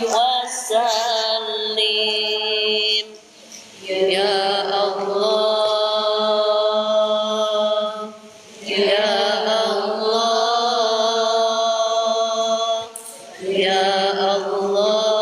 wasallim. Ya Allah, ya Allah, ya Allah.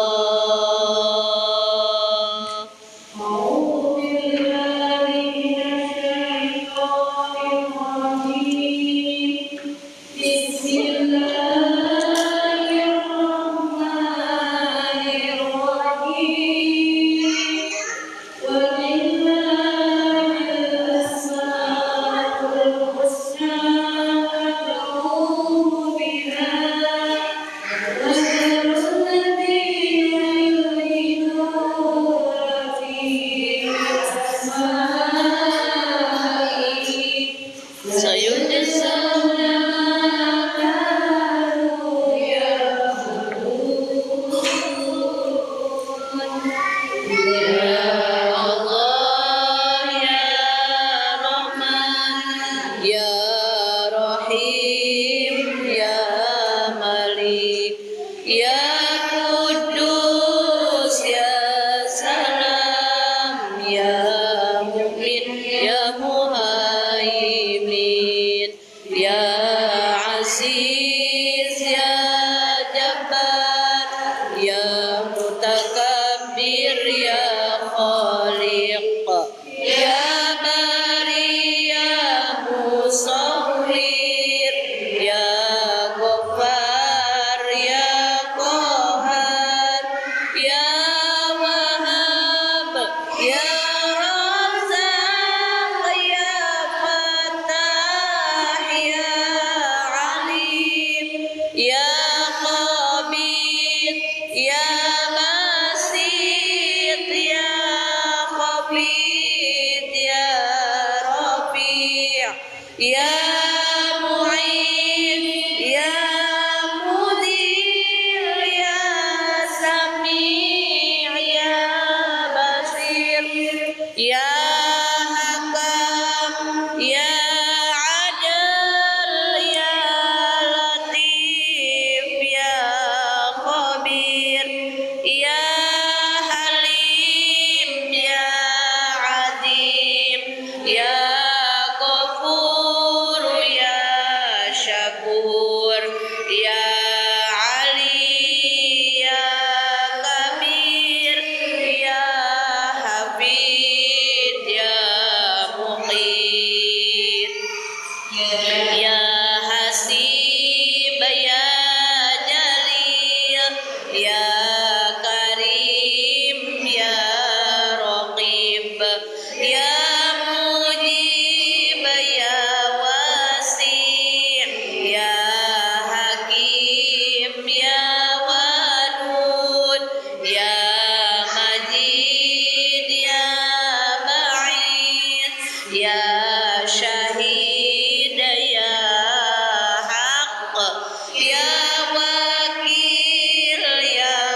Ya wakil ya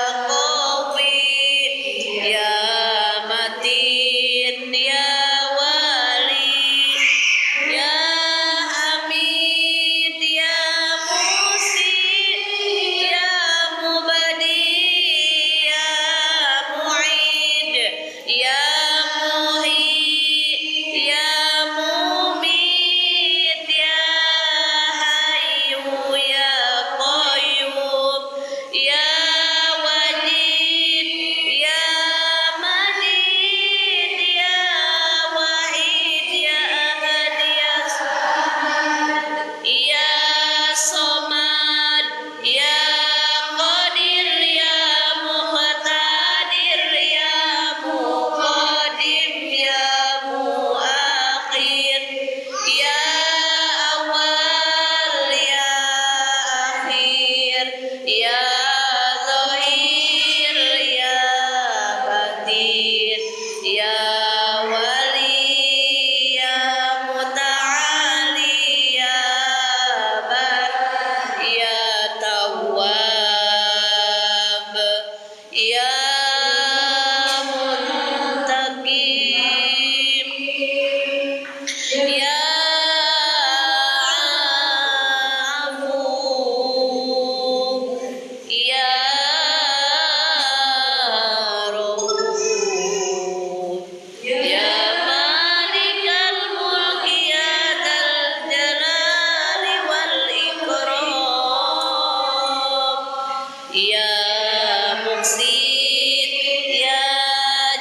Ya Muqsit, Ya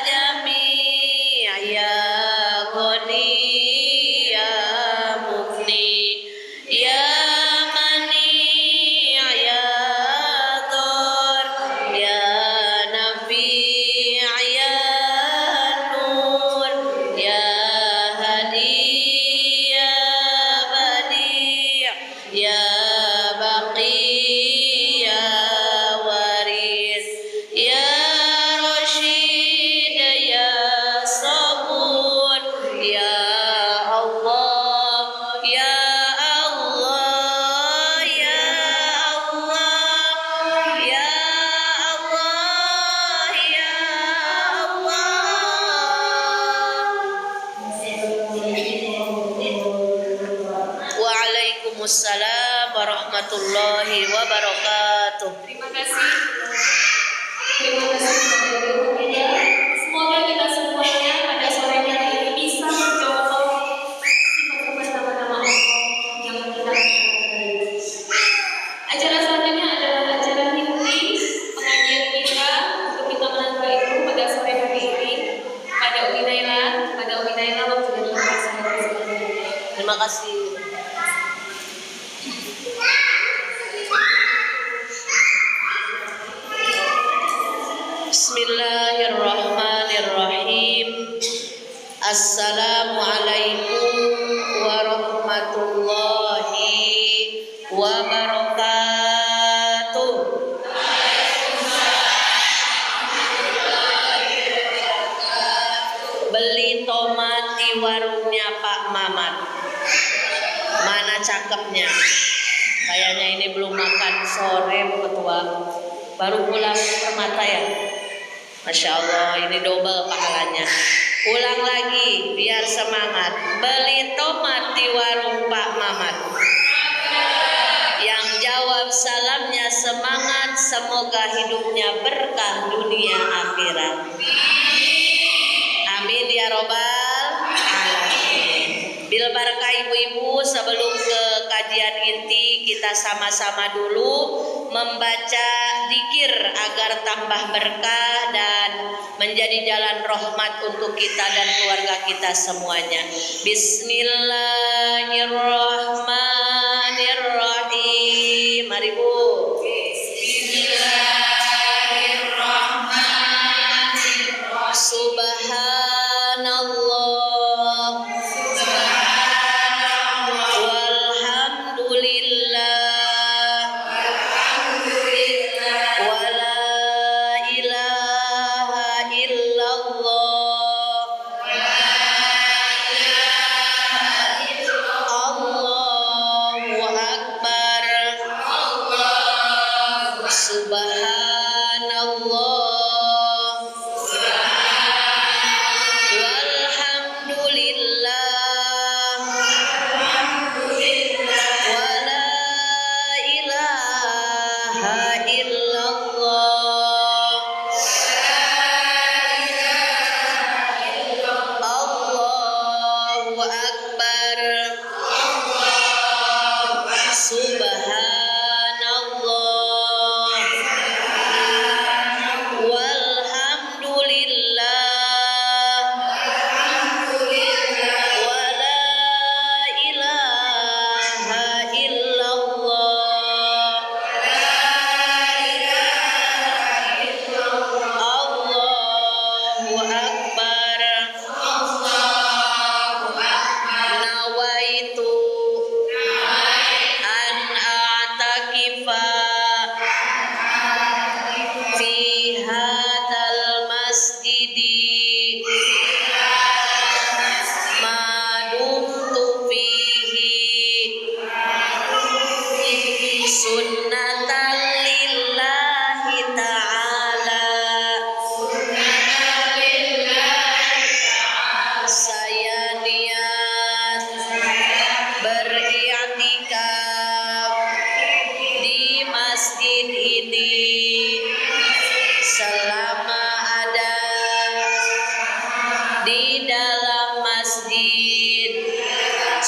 Jami', Ya Ghani, Ya Mughni, Ya Mani', Ya Dhar, Ya Nafi', Ya Nur, Ya Hadi, Ya Badi', Ya Baqi, Ya Waris, Ya Rashid, Ya Sabur, Ya Allah, Ya Allah, Ya Allah, Ya Allah, Ya Allah. Waalaikumsalam warahmatullahi wabarakatuh. Terima kasih. Terima kasih kepada guru kita. Semoga kita semuanya pada sore hari ini bisa mencontoh sifat-sifat nama-nama Allah yang kita pelajari. Acara selanjutnya adalah acara inti pengajian kita untuk kita menambah ilmu pada sore hari ini. Pada Umi Naila waktu dan tempat saya. Terima kasih. Bismillahirrahmanirrahim. Assalamualaikum warahmatullahi wabarakatuh. Beli tomat di warungnya Pak Mamat. Mana cakepnya? Kayaknya ini belum makan sore, Bu Ketua. Baru pulang Permata ya. Masya Allah, ini double pahalanya. Ulang lagi, biar semangat. Beli tomat di warung Pak Mamat. Yang jawab salamnya semangat, semoga hidupnya berkah dunia akhirat. Amin ya robbal alamin. Bil barakah ibu-ibu, sebelum ke kajian inti kita sama-sama dulu membaca zikir agar tambah berkah dan menjadi jalan rahmat untuk kita dan keluarga kita semuanya. Bismillahirrahmanirrahim. Mari Bu. Bismillahirrahmanirrahim. Subhanallah.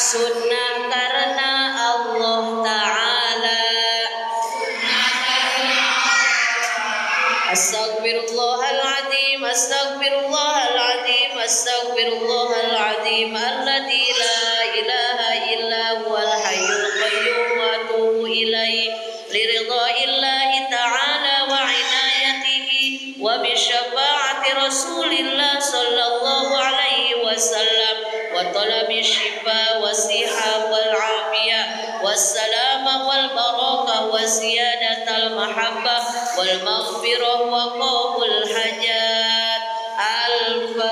Sunnah karena Allah Ta'ala Astaghfirullahaladzim, astaghfirullahaladzim, astaghfirullahaladzim, alladzi la ilaha illa huwal hayyul qayyum wa atubu ilaih, liridha'illahi ta'ala wa inayatihi wa bisyafa'ati Rasulillah sallallahu alaihi wasallam wa talabi syifa wa siha wal afiyah wassalama wal barakah wa ziyadatal mahabbah wal maghfirah wa qabul hajat. Al-Fatiha.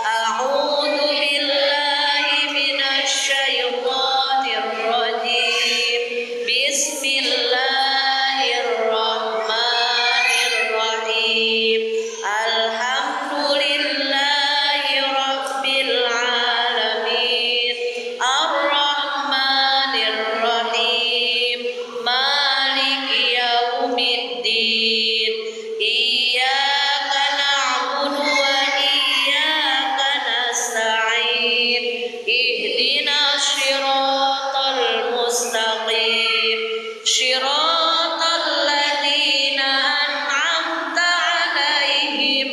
A'udzu billahi minasy syaithanir rajim. Bismillahirrahmanirrahim. Alhamdulillahi rabbil alamin. Ar-Rahmanir Rahim. Maliki yaumiddin. Iyyaka na'budu wa iyyaka nasta'in. Ihdinas siratal mustaqim. Siratal ladzina an'amta 'alaihim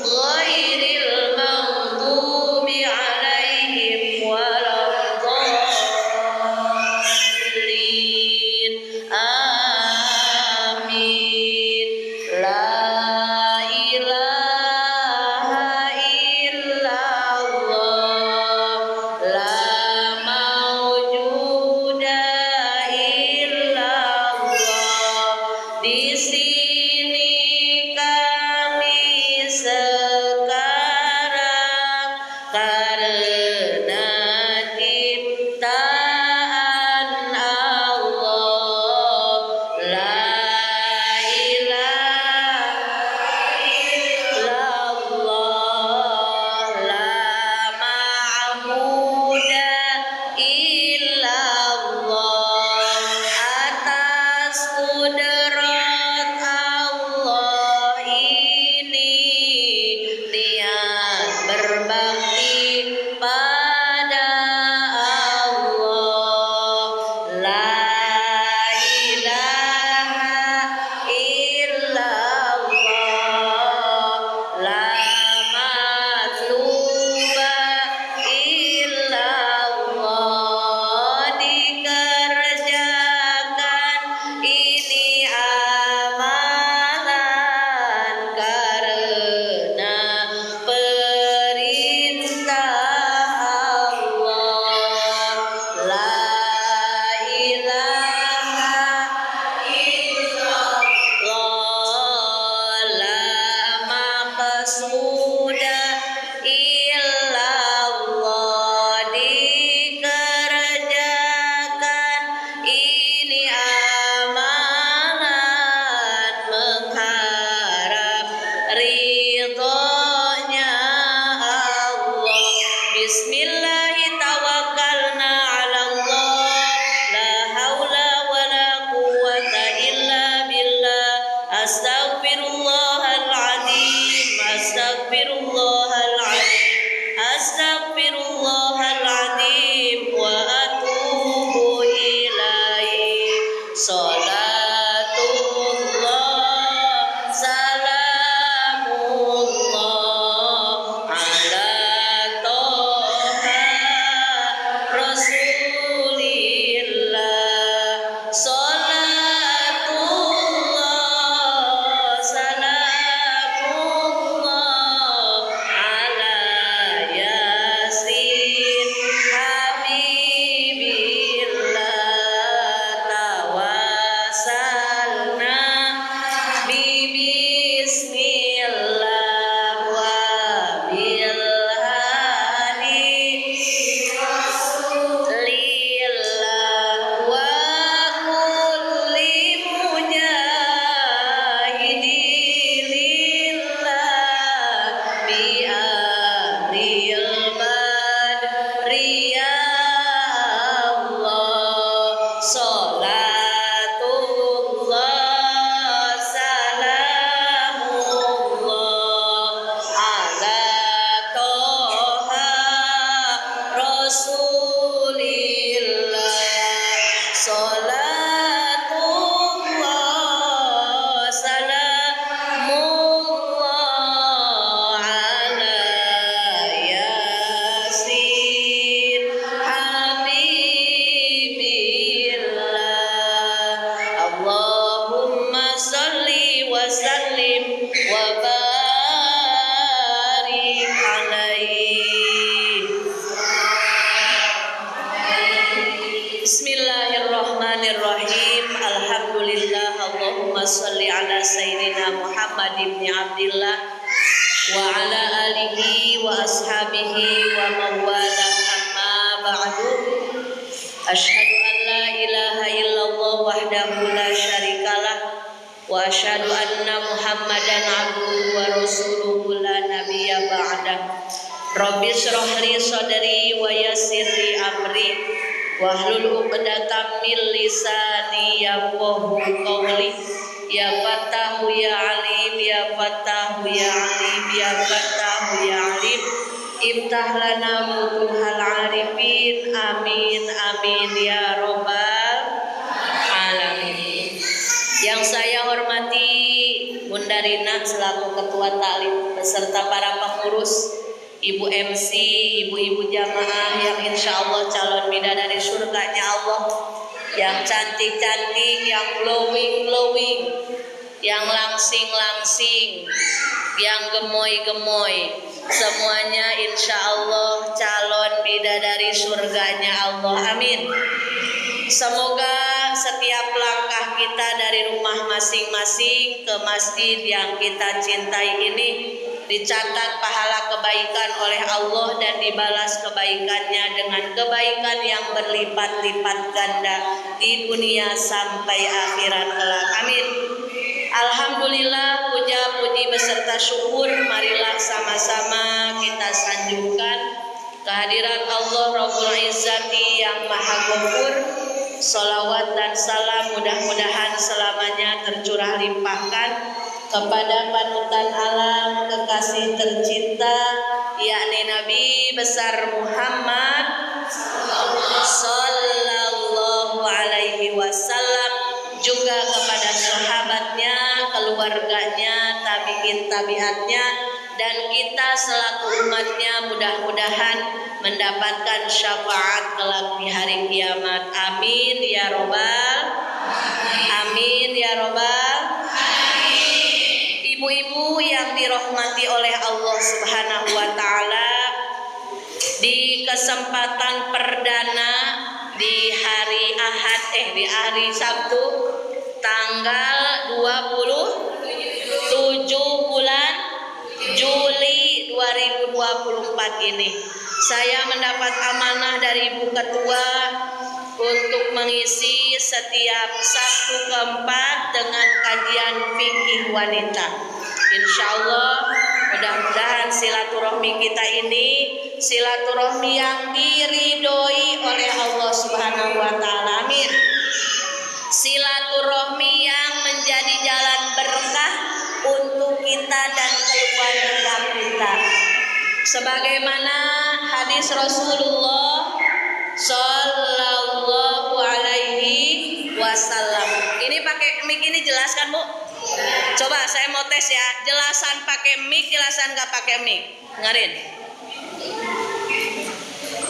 ghairil maghdubi 'alaihim waladdallin. Amin. La ilaha illallah, la maujuda illallah. Di sini kami sekarang karena ciptaan Allah. La ilaha illallah, la ma'buda illallah. Atas kudrat sholli wa sallim wa barik alaihi. Bismillahirrahmanirrahim. Alhamdulillah. Allahumma sholli ala sayyidina Muhammad ibn Abdillah wa ala alihi wa ashabihi wa mawala, amma ba'du. Asyhadu an la ilaha illallah wahdahu la syarikalah wa asyhadu anna Muhammadan abduhu wa rasuluhu la nabiyya ba'dah. Rabbi shrah li sadri wa yassir li amri wahlul 'uqdatam min lisani yafqahu qawli. Ya Fattahu ya Alim, ya Fattahu ya Alim, ya Fattahu ya Alim, iftah lana futuhal arifin. Amin amin ya robbal alamin. Yang saya hormati Bunda Rina selaku Ketua Taklim beserta para pengurus, Ibu MC, ibu-ibu jamaah yang insya Allah calon bidadari surganya Allah, yang cantik-cantik, yang glowing-glowing, yang langsing-langsing, yang gemoy-gemoy, semuanya insya Allah calon bidadari surganya Allah. Amin. Semoga setiap langkah kita dari rumah masing-masing ke masjid yang kita cintai ini dicatat pahala kebaikan oleh Allah dan dibalas kebaikannya dengan kebaikan yang berlipat-lipat ganda di dunia sampai akhirat kelak. Amin. Alhamdulillah, puja puji beserta syukur marilah sama-sama kita sanjungkan kehadiran Allah Rabbul Izzati yang Maha Ghafur. Salawat dan salam mudah-mudahan selamanya tercurah limpahkan kepada panutan alam kekasih tercinta, yakni Nabi besar Muhammad sallallahu alaihi wasallam, juga kepada sahabatnya, keluarganya, tabi'in tabi'atnya, dan kita selaku umatnya mudah-mudahan mendapatkan syafaat kelak di hari kiamat. Amin ya robbal amin ya robbal. Ibu-ibu yang dirahmati oleh Allah Subhanahu wa taala, di kesempatan perdana di hari Ahad di hari Sabtu tanggal 27 bulan Juli 2024 ini, saya mendapat amanah dari Ibu Ketua untuk mengisi setiap Sabtu keempat dengan kajian fikih wanita. Insya Allah mudah-mudahan silaturahmi kita ini silaturahmi yang diridhoi oleh Allah Subhanahu wa taala. Amin. Silaturahmi yang menjadi jalan berkah untuk kita dan keluarga kita. Sebagaimana hadis Rasulullah sallallahu alaihi wasallam. Ini pakai mic ini jelaskan, Bu? Coba saya mau tes ya. Jelasan pakai mic, jelasan nggak pakai mic. Dengerin.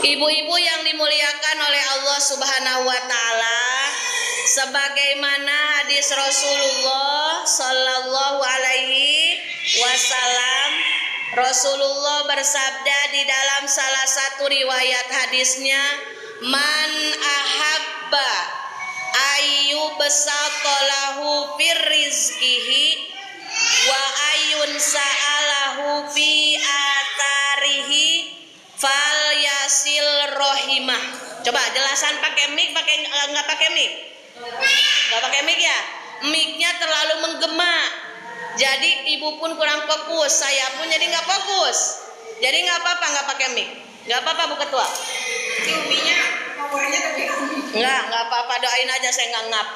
Ibu-ibu yang dimuliakan oleh Allah Subhanahu wa taala, sebagaimana hadis Rasulullah sallallahu alaihi wasallam, Rasulullah bersabda di dalam salah satu riwayat hadisnya, man ahabba ayu besatolahu fir rizkihi wa ayun sa'alahu fi atarihi fal yasil rohimah. Coba jelasan pakai mic, pakai nggak pakai mic? Nggak pakai mic ya? Mic-nya terlalu menggema, jadi ibu pun kurang fokus, saya pun jadi nggak fokus. Jadi nggak apa-apa nggak pakai mic, nggak apa-apa Bu Ketua. Uminya powernya kegedean. Nggak apa-apa, doain aja saya nggak ngap.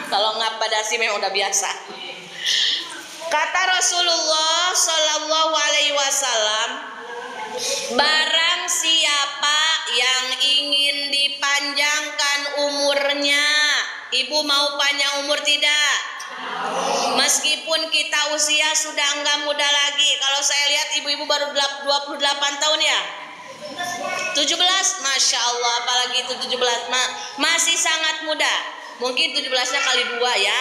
Kalau ngap pada sih memang udah biasa. Kata Rasulullah Sallallahu Alaihi Wasallam, barang siapa yang ingin dipanjangkan umurnya, ibu mau panjang umur tidak? Meskipun kita usia sudah enggak muda lagi. Kalau saya lihat ibu-ibu baru 28 tahun ya, 17, Masya Allah, apalagi itu 17 masih sangat muda. Mungkin 17-nya kali 2 ya,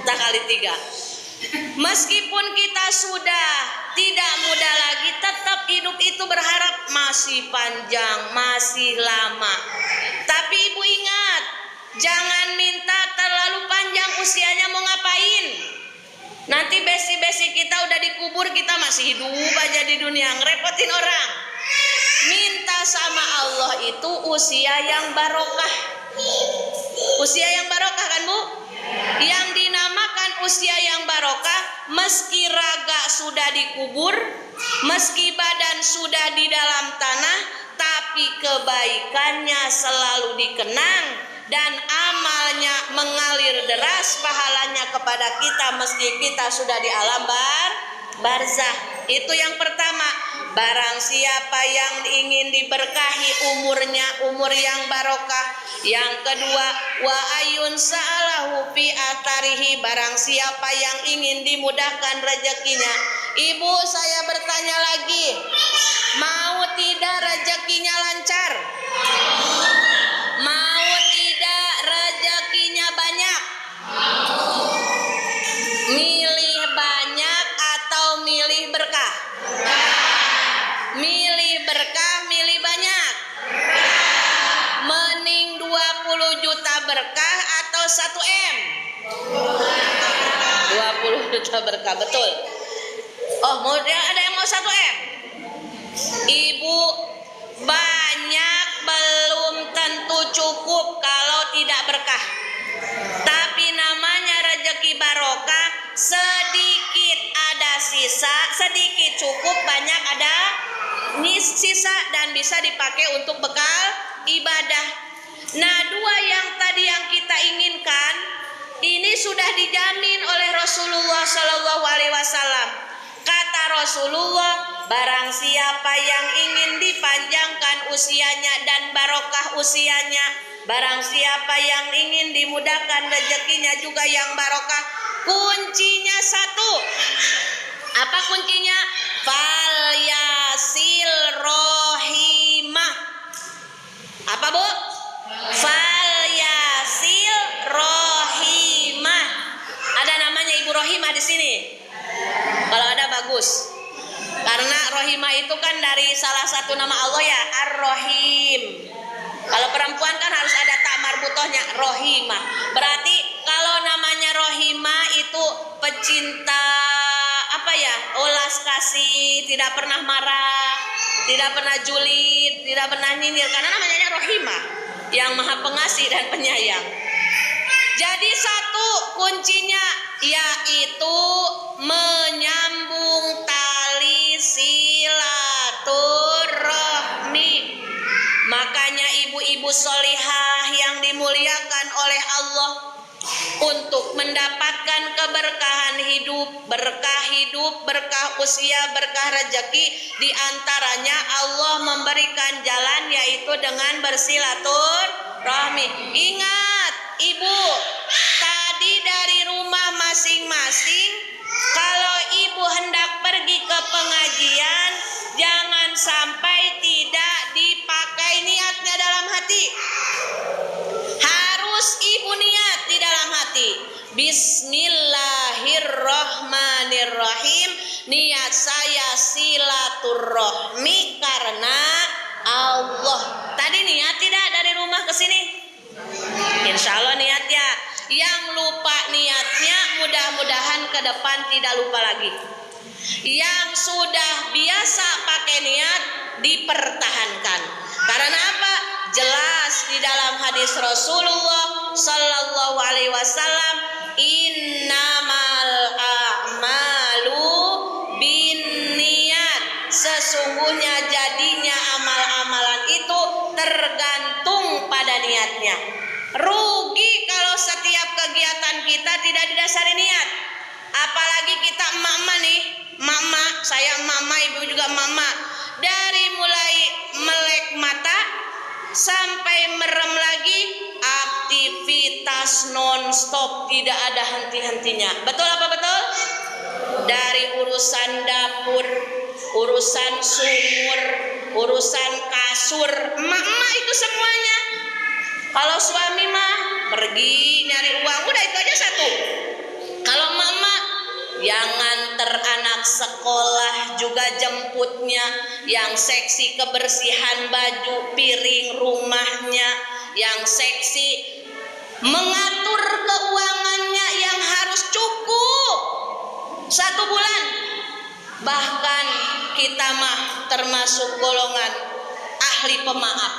entah kali kali 3. Meskipun kita sudah tidak muda lagi, tetap hidup itu berharap masih panjang, masih lama. Tapi ibu ingat, jangan minta terlalu panjang usianya, mau ngapain? Nanti besi-besi kita udah dikubur, kita masih hidup aja di dunia, ngerepotin orang. Minta sama Allah itu usia yang barokah. Usia yang barokah kan Bu? Yang dinamakan usia yang barokah, meski raga sudah dikubur, meski badan sudah di dalam tanah, tapi kebaikannya selalu dikenang dan amalnya mengalir deras pahalanya kepada kita meski kita sudah di alam barzah. Itu yang pertama. Barang siapa yang ingin diberkahi umurnya, umur yang barokah. Yang kedua, wa ayun sa'alahu fi atarihi, barang siapa yang ingin dimudahkan rezekinya. Ibu, saya bertanya lagi, mau tidak rezekinya lancar? Mau tidak rezekinya banyak? Milih banyak atau milih berkah? Milih berkah, milih banyak? Mending 20 juta berkah atau 1 M? 20 juta berkah, betul. Oh, ada yang mau 1 M? Ibu, banyak belum tentu cukup kalau tidak berkah. Tapi namanya rezeki barokah, sedikit ada sisa, sedikit cukup, banyak ada sisa dan bisa dipakai untuk bekal ibadah. Nah, 2 yang tadi yang kita inginkan ini sudah dijamin oleh Rasulullah Shallallahu Alaihi Wasallam. Kata Rasulullah, barang siapa yang ingin dipanjangkan usianya dan barokah usianya, barang siapa yang ingin dimudahkan rezekinya juga yang barokah, kuncinya 1. Apa kuncinya? Falyasil rohimah. Apa Bu? Falyasil rohimah. Ada namanya Ibu Rohimah di sini? Kalau ada bagus. Karena rohimah itu kan dari salah satu nama Allah ya, Ar-Rohim. Kalau perempuan kan harus ada tak marbutohnya, rohimah. Berarti kalau namanya rohimah itu pecinta apa ya? Ulas kasih, tidak pernah marah, tidak pernah julid, tidak pernah nyinyir, karena namanya rohimah, yang maha pengasih dan penyayang. Jadi 1 kuncinya yaitu menyambung tali silaturahmi. Makanya ibu-ibu solihah yang dimuliakan oleh Allah, untuk mendapatkan keberkahan hidup, berkah usia, berkah rezeki, diantaranya Allah memberikan jalan yaitu dengan bersilaturahmi. Ingat ibu, tadi dari rumah masing-masing, kalau ibu hendak pergi ke pengajian, jangan sampai tidak dipakai niatnya dalam hati. Harus ibu niat di dalam hati. Bismillahirrahmanirrahim. Niat saya silaturahmi karena Allah. Tadi niat tidak dari rumah ke sini? Insya Allah niat ya. Yang lupa niatnya mudah-mudahan ke depan tidak lupa lagi. Yang sudah biasa pakai niat dipertahankan. Karena apa? Jelas di dalam hadis Rasulullah Sallallahu Alaihi Wasallam, innamal a'malu binniyat. Sesungguhnya jadinya amal-amalan itu tergantung pada niatnya. Rugi kalau setiap kegiatan kita tidak didasari niat. Apalagi kita emak-emak nih, emak-emak, saya emak-emak, ibu juga emak-emak. Dari mulai melek mata sampai merem lagi, aktivitas non-stop, tidak ada henti-hentinya. Betul apa betul? Dari urusan dapur, urusan sumur, urusan kasur, emak-emak itu semuanya. Kalau suami mah pergi nyari uang, udah itu aja 1. Kalau yang nganter anak sekolah juga jemputnya, yang seksi kebersihan baju, piring rumahnya, yang seksi mengatur keuangannya yang harus cukup 1 bulan. Bahkan kita mah termasuk golongan ahli pemaaf.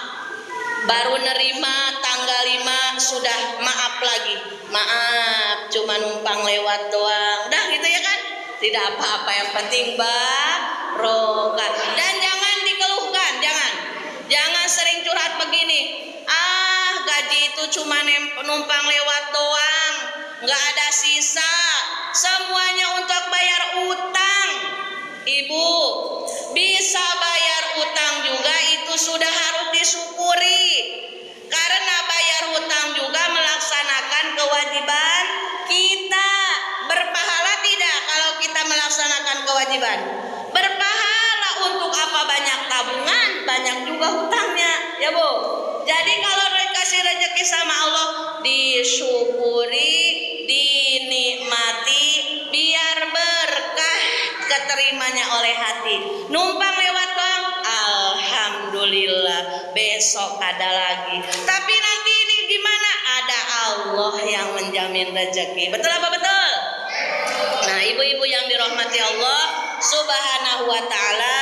Baru nerima tanggal 5 sudah maaf lagi. Maaf, cuma numpang lewat doang. Udah gitu ya kan? Tidak apa-apa, yang penting barokah. Dan jangan dikeluhkan, jangan sering curhat begini. Gaji itu cuma numpang lewat doang, nggak ada sisa. Semuanya untuk bayar utang. Ibu, bisa bayar utang juga itu sudah harus disyukuri. Karena bayar utang juga melaksanakan kewajiban kita. Berpahala tidak kalau kita melaksanakan kewajiban? Berpahala. Untuk apa banyak tabungan, banyak juga hutangnya, ya Bu. Jadi kalau dikasih rezeki sama Allah, disyukuri, dinikmati, biar berkah keterimanya oleh hati. Numpang lewat doang, alhamdulillah, besok ada lagi. Tapi nanti ini gimana? Ada Allah yang menjamin rezeki. Betul apa betul? Nah, ibu-ibu yang dirahmati Allah Subhanahu wa ta'ala,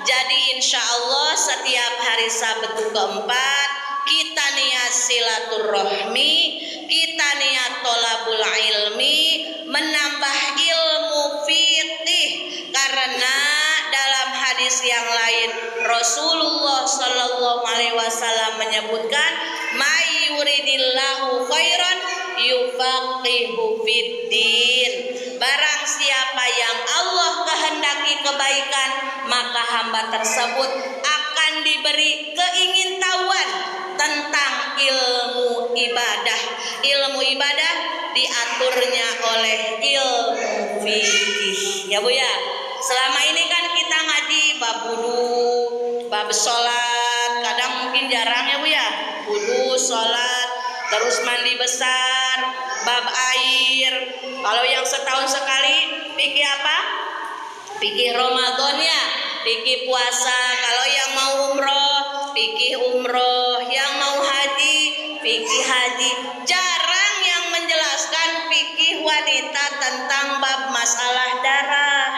jadi insya Allah setiap hari Sabtu keempat kita niat silaturahmi, kita niat tolabul ilmi, menambah ilmu fikih. Karena dalam hadis yang lain Rasulullah Shallallahu Alaihi Wasallam menyebutkan, "May yuridillahu khairan yufaqihu fiddin." Barang siapa yang Allah kehendaki kebaikan, maka hamba tersebut akan diberi keingintahuan tentang ilmu ibadah. Ilmu ibadah diaturnya oleh ilmu fikih. Ya Bu ya. Selama ini kan kita ngaji bab wudu, bab sholat, kadang mungkin jarang ya Bu ya. Wudu, sholat, terus mandi besar, bab air. Kalau yang setahun sekali fikih apa? Fikih Ramadan ya, fikih puasa. Kalau yang mau umroh, fikih umroh. Yang mau haji, fikih haji. Jarang yang menjelaskan fikih wanita tentang bab masalah darah.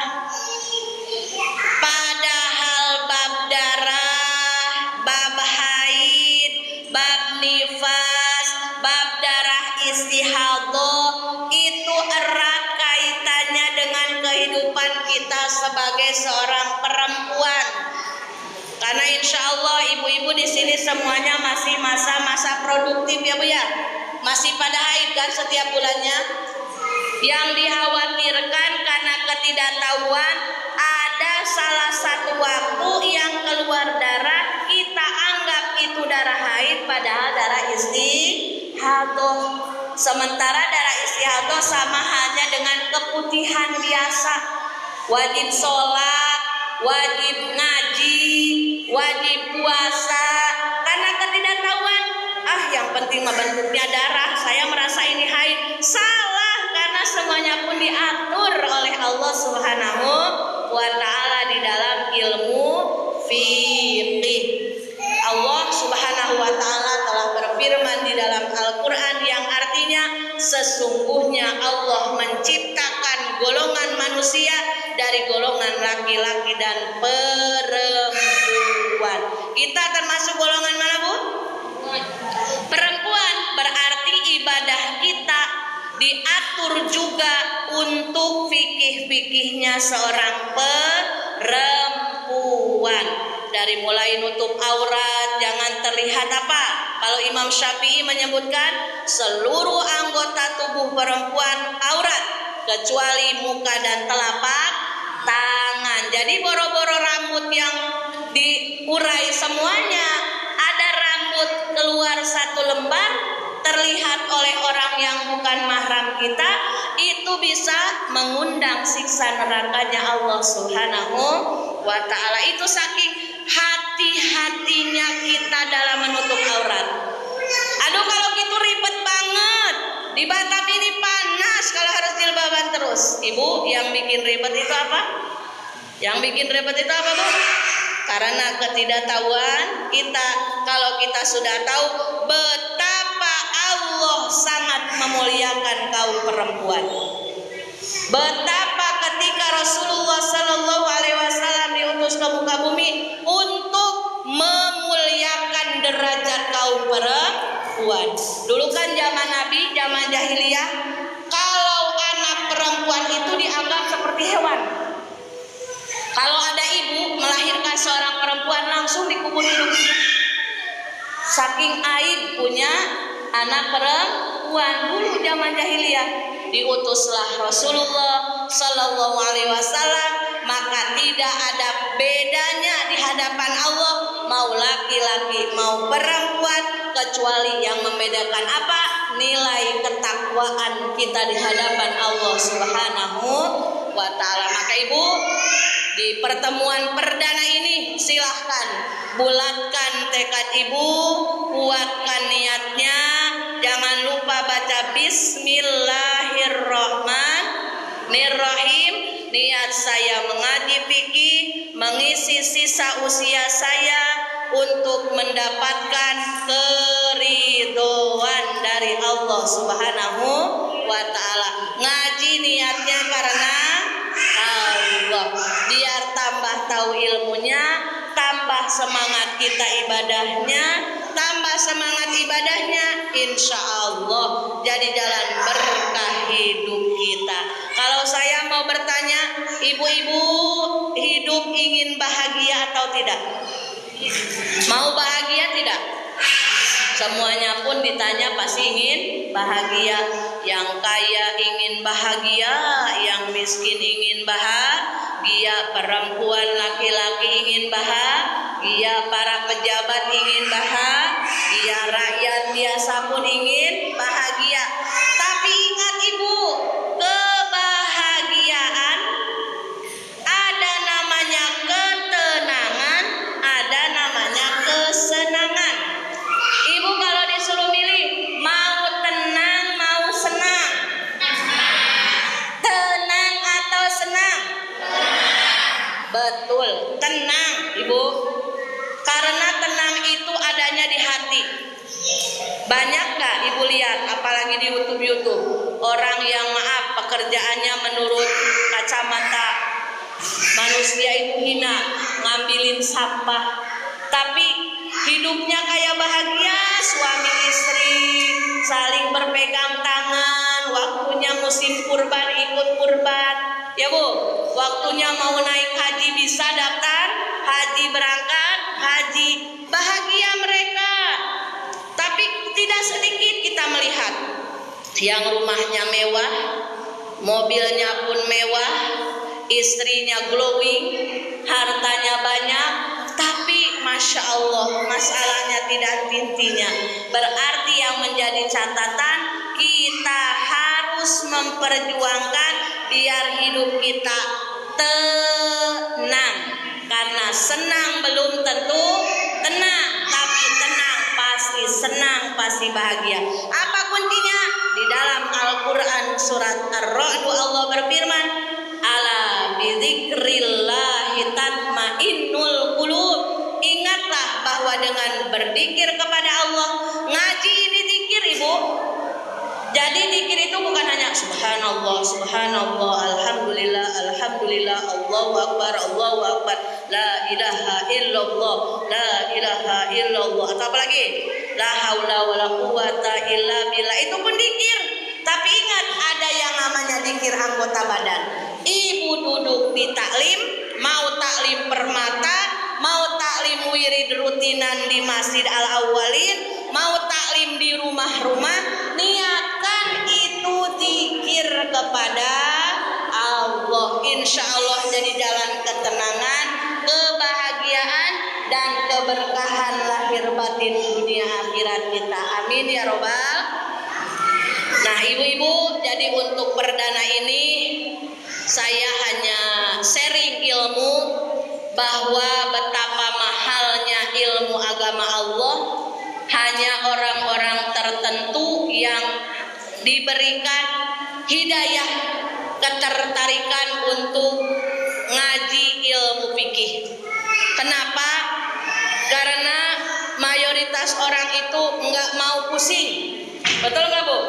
Padahal bab darah, bab haid, bab nifas, bab darah istihadah itu erat kaitannya dengan kehidupan kita sebagai seorang perempuan. Karena insya Allah ibu-ibu di sini semuanya masih masa-masa produktif ya Bu ya. Masih pada haid kan setiap bulannya. Yang dikhawatirkan karena ketidaktahuan, ada salah satu waktu yang keluar darah, kita anggap itu darah haid, padahal darah istihadah. Sementara darah istihadah sama hanya dengan keputihan biasa. Wajib sholat, wajib ngaji, wajib puasa. Karena ketidaktahuan, yang penting bentuknya darah, saya merasa ini haid. Salah, karena semuanya pun diatur oleh Allah Subhanahu wa ta'ala di dalam ilmu fikih. Allah Subhanahu wa ta'ala telah berfirman di dalam Al-Quran yang artinya, sesungguhnya Allah menciptakan golongan manusia dari golongan laki-laki dan perempuan. Kita termasuk golongan mana Bu? Perempuan. Berarti ibadah kita diatur juga untuk fikih-fikihnya seorang perempuan. Dari mulai nutup aurat, jangan terlihat apa? Kalau Imam Syafi'i menyebutkan seluruh anggota tubuh perempuan aurat kecuali muka dan telapak tangan. Jadi boro-boro rambut yang diurai semuanya, ada rambut keluar 1 lembar terlihat oleh orang yang bukan mahram kita, itu bisa mengundang siksa nerakanya Allah Subhanahu wa ta'ala. Itu saking hati-hatinya kita dalam menutup aurat. Aduh, kalau gitu ribet banget. Di Batam ini panas kalau harus jilbaban terus. harus. Ibu, yang bikin ribet itu apa? Yang bikin ribet itu apa, Bu? Karena ketidaktahuan kita. Kalau kita sudah tahu betapa Allah sangat memuliakan kaum perempuan, betapa ketika Rasulullah Shallallahu Alaihi Wasallam diutus ke muka bumi untuk memuliakan derajat kaum perempuan. Dulu kan zaman Nabi, zaman jahiliyah, kalau anak perempuan itu dianggap seperti hewan. Kalau ada ibu melahirkan seorang perempuan langsung dikubur hidup. Saking aib punya anak perempuan dulu zaman jahiliyah. Diutuslah Rasulullah Sallallahu Alaihi Wasallam, maka tidak ada bedanya di hadapan Allah mau laki-laki mau perempuan, kecuali yang membedakan apa? Nilai ketakwaan kita di hadapan Allah Subhanahu wa Ta'ala. Maka ibu, di pertemuan perdana ini silahkan bulatkan tekad ibu, kuatkan niatnya. Jangan lupa baca Bismillahirrahmanirrahim. Niat saya mengaji fikih, mengisi sisa usia saya untuk mendapatkan keridhaan dari Allah Subhanahu wa Ta'ala. Ngaji niatnya karena Allah, biar tambah tahu ilmunya, tambah semangat kita ibadahnya, tambah semangat ibadahnya, insya Allah jadi jalan berkah hidup kita. Kalau saya mau bertanya, ibu-ibu hidup ingin bahagia atau tidak? Mau bahagia tidak? Semuanya pun ditanya pasti ingin bahagia. Yang kaya ingin bahagia, yang miskin ingin bahagia, perempuan laki-laki ingin bahagia, para pejabat ingin bahagia, rakyat biasa pun ingin bahagia. Tapi ingat ibu, kebahagiaan ada namanya ketenangan, ada namanya kesenangan. Ibu kalau disuruh milih, mau tenang, mau senang? Tenang atau senang? Betul, tenang ibu. Karena tenang itu adanya di hati. Banyak gak ibu lihat, apalagi di YouTube, orang yang pekerjaannya menurut kacamata manusia itu hina, ngambilin sampah, tapi hidupnya kayak bahagia, suami istri saling berpegang tangan, waktunya musim kurban ikut kurban, ya bu, waktunya mau naik haji bisa daftar haji, berangkat haji, bahagia mereka. Tapi tidak sedikit kita melihat yang rumahnya mewah, mobilnya pun mewah, istrinya glowing, hartanya banyak, tapi Masya Allah masalahnya tidak intinya. Berarti yang menjadi catatan, kita harus memperjuangkan biar hidup kita tenang. Karena senang belum tentu tenang, tapi tenang pasti senang, pasti bahagia. Apa kuncinya? Di dalam Al-Quran surat Ar-Ra'd Allah berfirman, ala bizikrillahi tatmainnul qulub. Ingatlah bahwa dengan berzikir kepada Allah, ngaji ini zikir ibu. Jadi zikir itu bukan hanya subhanallah, subhanallah, alhamdulillah, alhamdulillah, Allahu akbar, Allahu akbar, la ilaha illallah, la ilaha illallah, atau apa lagi? La haula wala quwata illa billah. Itu pun zikir. Tapi ingat, ada yang namanya zikir anggota badan. Ibu duduk di taklim, mau taklim permata, mau taklim wirid rutinan di Masjid Al-Awwalin, mau taklim di rumah-rumah, niatkan itu zikir kepada Allah. Insya Allah jadi jalan ketenangan, kebahagiaan, dan keberkahan lahir batin dunia akhirat kita. Amin ya robbal. Nah ibu-ibu, jadi untuk perdana ini saya hanya sharing ilmu bahwa betapa mahalnya ilmu agama Allah. Hanya orang-orang tertentu yang diberikan hidayah ketertarikan untuk ngaji ilmu fikih. Kenapa? Karena mayoritas orang itu nggak mau pusing. Betul nggak Bu?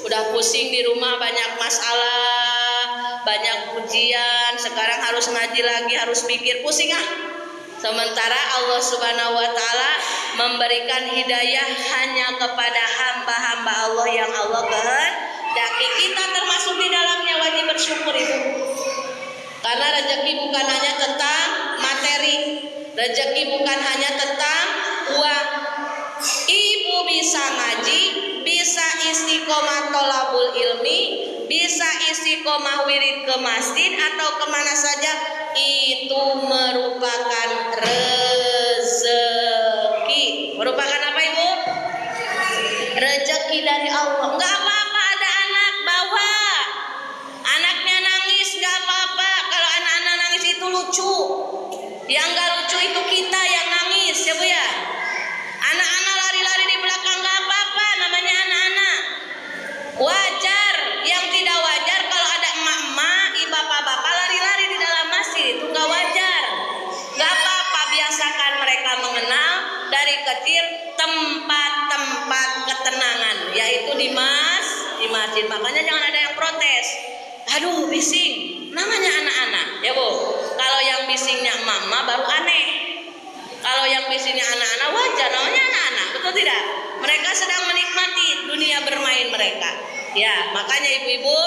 Udah pusing di rumah, banyak masalah, banyak ujian, sekarang harus ngaji lagi, harus mikir, pusing Sementara Allah Subhanahu wa Ta'ala memberikan hidayah hanya kepada hamba-hamba Allah yang Allah kehendaki. Kita termasuk di dalamnya, wajib bersyukur itu. Karena rezeki bukan hanya tentang materi, rezeki bukan hanya tentang uang. Ibu bisa ngaji, bisa istiqomah tholabul ilmi, bisa istiqomah wirid ke masjid atau kemana saja, itu merupakan rezeki. Merupakan apa Ibu? Rezeki dari Allah. Enggak apa-apa ada anak, bawa. Anaknya nangis, enggak apa-apa. Kalau anak-anak nangis itu lucu. Yang enggak lucu itu kita yang nangis, ya Bu ya. Anak-anak lari-lari di belakang enggak apa-apa, namanya anak-anak. Wajar. Yang tidak wajar kalau ada emak-emak, bapak-bapak lari-lari di dalam masjid, itu enggak wajar. Enggak apa-apa, biasakan mereka mengenal dari kecil tempat-tempat ketenangan, yaitu di masjid. Makanya jangan ada yang protes. Aduh, bising. Namanya anak-anak, ya Bu. Kalau yang bisingnya mama baru aneh. Kalau yang bisingnya anak-anak wajar, namanya anak-anak, betul tidak? Mereka sedang menikmati dunia bermain mereka. Ya, makanya ibu-ibu,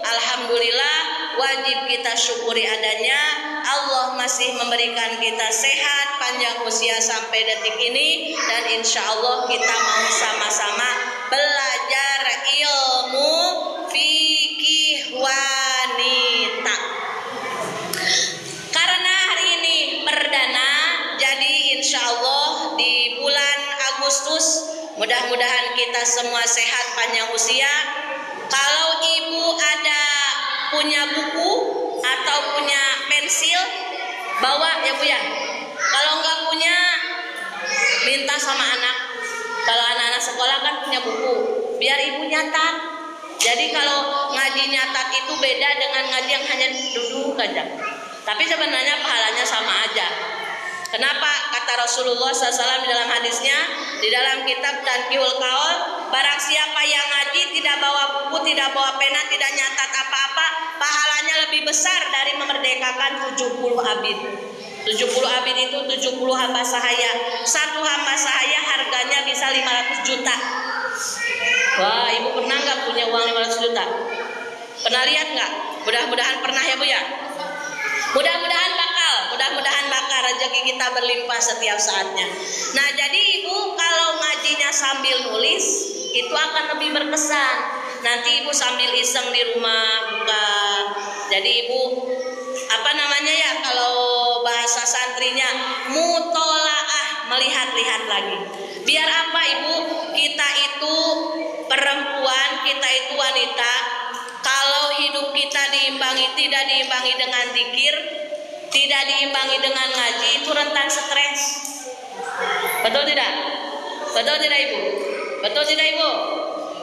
alhamdulillah wajib kita syukuri adanya Allah masih memberikan kita sehat, panjang usia sampai detik ini, dan insya Allah kita mau sama-sama belajar ilmu fikih wanita. Karena hari ini perdana, jadi insya Allah di bulan Agustus mudah-mudahan kita semua sehat, panjang usia. Kalau ibu ada punya buku atau punya pensil, bawa ya Bu ya. Kalau nggak punya, minta sama anak. Kalau anak-anak sekolah kan punya buku, biar ibu nyatat. Jadi kalau ngaji nyatat itu beda dengan ngaji yang hanya duduk aja. Tapi sebenarnya pahalanya sama aja. Kenapa? Kata Rasulullah SAW di dalam hadisnya, di dalam kitab Tanbihul Qaul, barang siapa yang ngaji tidak bawa buku, tidak bawa pena, tidak nyatat apa-apa, pahalanya lebih besar dari memerdekakan 70 abid. 70 abid itu 70 hamba sahaya. Satu hamba sahaya harganya bisa 500 juta. Wah, ibu pernah nggak punya uang 500 juta? Pernah lihat nggak? Mudah-mudahan pernah ya Bu ya. Mudah-mudahan bakal rezeki kita berlimpah setiap saatnya. Nah, jadi ibu kalau ngajinya sambil nulis itu akan lebih berkesan. Nanti ibu sambil iseng di rumah buka. Jadi ibu kalau bahasa santrinya mutolaah, melihat-lihat lagi. Biar apa ibu? Kita itu perempuan, kita itu wanita. Kalau hidup kita tidak diimbangi dengan zikir, tidak diimbangi dengan ngaji, itu rentan stres. Betul tidak? Betul tidak ibu? Betul tidak ibu?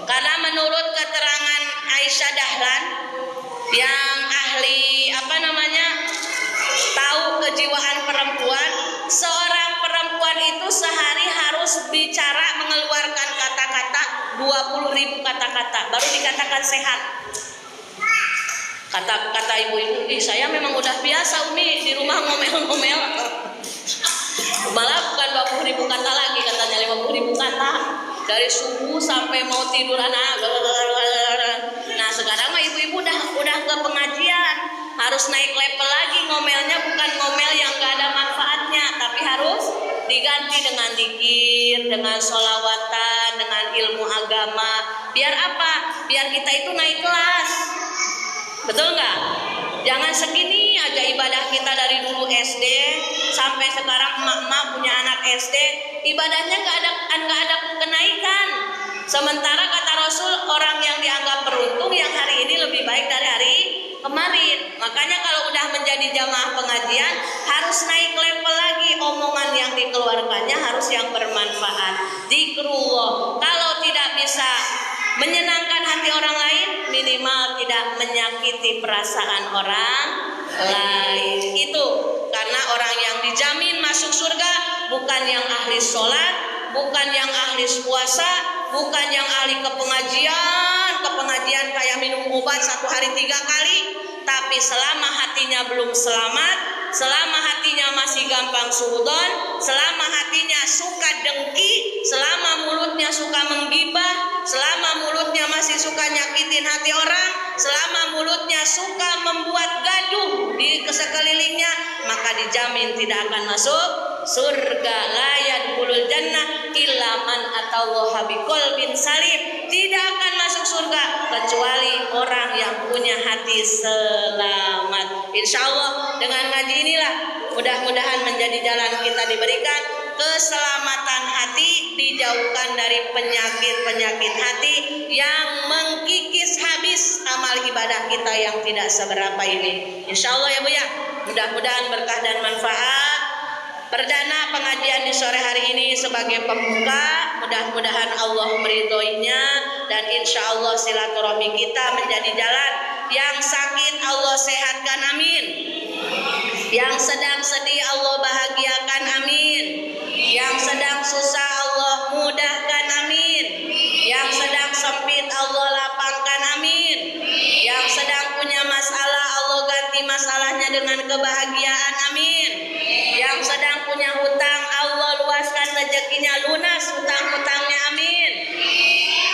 Karena menurut keterangan Aisyah Dahlan yang ahli tahu kejiwaan perempuan, seorang perempuan itu sehari harus bicara mengeluarkan kata-kata 20.000 kata-kata baru dikatakan sehat. Kata ibu-ibu, saya memang udah biasa Umi di rumah ngomel-ngomel. Malah bukan 20.000 kata lagi, katanya 50.000 kata dari subuh sampai mau tidur anak. Nah sekarang mah ibu-ibu udah ke pengajian, harus naik level lagi ngomelnya, bukan ngomel yang gak ada manfaatnya, tapi harus diganti dengan zikir, dengan sholawatan, dengan ilmu agama. Biar apa? Biar kita itu naik kelas. Betul nggak? Jangan segini aja ibadah kita dari dulu SD sampai sekarang emak-emak punya anak SD, ibadahnya nggak ada kenaikan. Sementara kata Rasul, orang yang dianggap beruntung yang hari ini lebih baik dari hari kemarin. Makanya kalau udah menjadi jamaah pengajian harus naik level lagi, omongan yang dikeluarkannya harus yang bermanfaat. Zikrullah. Kalau tidak bisa menyenangkan hati orang lain, minimal tidak menyakiti perasaan orang lain. Itu karena orang yang dijamin masuk surga bukan yang ahli sholat, bukan yang ahli puasa, bukan yang ahli kepengajian kayak minum obat 1 hari 3 kali, tapi selama hatinya belum selamat, selama hatinya masih gampang suudzon, selama hatinya suka dengki, selama mulutnya suka menggibah, selama mulutnya masih suka nyakitin hati orang, selama mulutnya suka membuat gaduh di sekelilingnya, maka dijamin tidak akan masuk surga. La yadkhulul jannah illa man atallaha biqalbin salim. Tidak akan masuk surga kecuali orang yang punya hati selamat. Insya Allah dengan ngaji inilah mudah-mudahan menjadi jalan kita diberikan keselamatan hati, dijauhkan dari penyakit-penyakit hati yang mengkikis habis amal ibadah kita yang tidak seberapa ini. Insya Allah ya Bu ya, mudah-mudahan berkah dan manfaat. Perdana pengajian di sore hari ini sebagai pembuka, mudah-mudahan Allah meridhoinya dan insya Allah silaturahmi kita menjadi jalan. Yang sakit Allah sehatkan, amin. Yang sedang sedih Allah bahagiakan, amin. Yang sedang susah Allah mudahkan, amin. Yang sedang sempit Allah lapangkan, amin. Yang sedang punya masalah Allah ganti masalahnya dengan kebahagiaan, amin. Yang sedang punya hutang Allah luaskan rezekinya, lunas hutang-hutangnya, amin.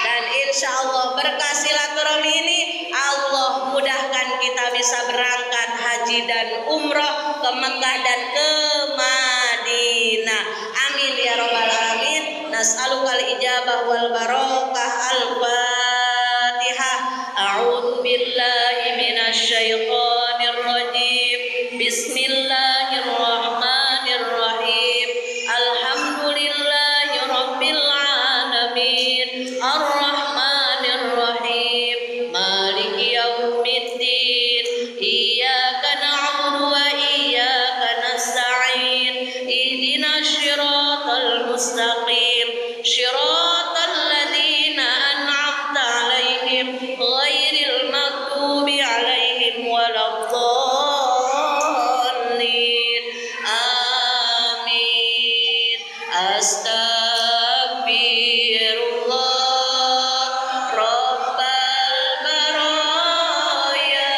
Dan insya Allah berkah silaturahmi ini Allah mudahkan kita bisa berangkat haji dan umroh ke Mekah dan ke Madinah, amin ya rabbal alamin. Nas'alukal ijabah wal barokah. Al-Fatihah. A'udzu billahi minasy syaithanir rajim. Bismillahirrahmanirrahim. Alhamdulillahi rabbil alamin. Ar-Rahmanir Rahim. Maliki yaumiddin. Iyyaka na'budu wa iyyaka nasta'in. Ihdinas siratal mustaqim. Shiratal ladzina an'amta 'alaihim ghairil maghdubi 'alaihim waladdallin. Amin. Astagfirullah Rabbal baraya.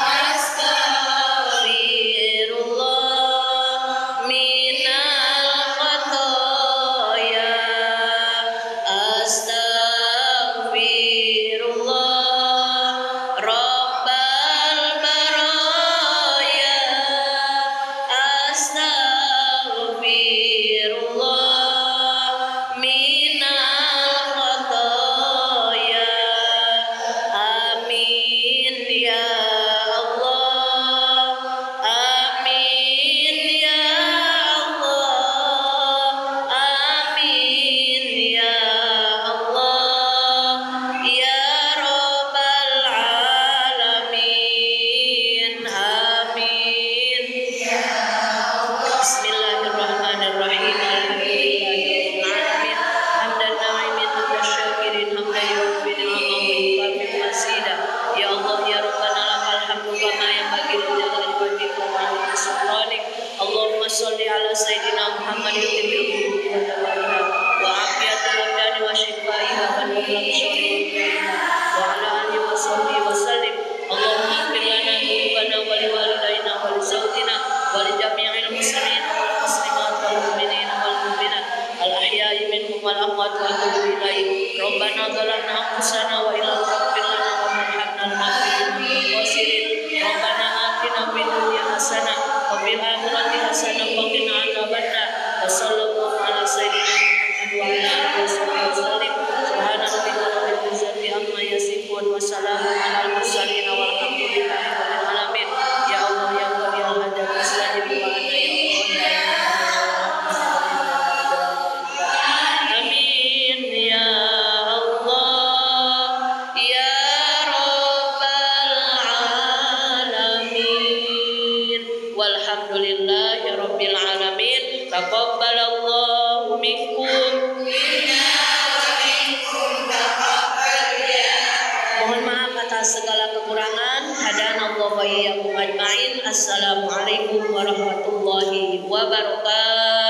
Astagfirullah minal khataya. Astagfirullah Rabbal baraya. Astagfirullah minal khataya. Amin ya Allah. Amin ya Allah. Amin ya Allah. Ya Rabbal alamin. Amin. Bismillahirrahmanirrahim. Alhamdulillahirabbil alamin. Hamdan na'imin hamdan syakirin hamdan yu'min Allahumma yukafi masida. Ya Allah ya Rabbana lakal hamdu kama yanbaghi li jalali wajhika wa 'azimi sultanik. Allahumma shalli ala sayyidina Muhammadin tibbil qulubi wa dawaiha wa afiyatil abdani wa shifaiha wa nuril absari wa ala alihi wa sahbihi wa sallim. Allahumma ighfir lana dhunubana wa li walidaina wa li zawjina wa li jami'il muslimin wal muslimat wal mu'minina wal mu'minat al ahya'i minhum wal amwat wa atubu ilaik. Rabbana dhalamna anfusana wa illam taghfir lana wa tarhamna lanakunanna minal khasirin. Rabbana atina fid dunya hasanah wa fil akhirati hasanah wa qina adzabannar. Wa sallallahu wa iyyakum ajmain. Assalamualaikum warahmatullahi wabarakatuh.